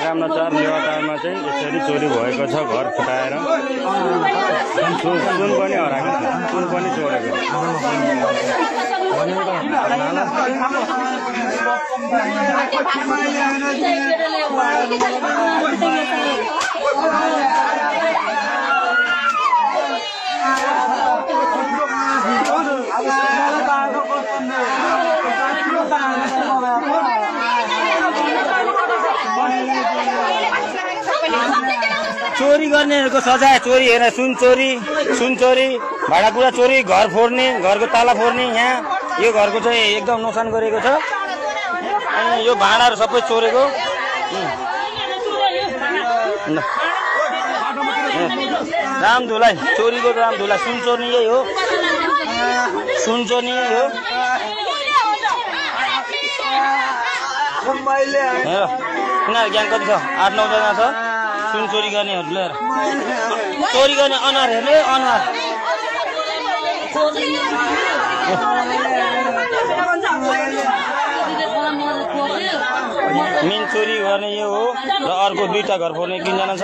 काम 4 लेवाटारमा चाहिँ यसरी चोरी भएको छ घर फुटाएर सुन पनि हराएको छ सुन पनि चोरेको चोरी गर्नेहरुको सजाय चोरी हेर्न सुन चोरी भाडाकुडा चोरी घर फोड्ने घरको ताला फोड्ने यहाँ यो घरको चाहिँ एकदम नोक्सान गरेको छ अनि यो भाडाहरु सबै चोरेको रामधुलाई चोरीको रामधुला सुन चोर्ने यही हो सुन चोर्ने यही हो यिनीहरु ग्याङ कति छ 8-9 जना छ सुन चोरी गर्नेहरुले चोरी गर्ने अनुहार हेर्ने अनुहार मेन चोरी गर्ने यो हो र अर्को 2टा घर फोड्ने 3 जना छ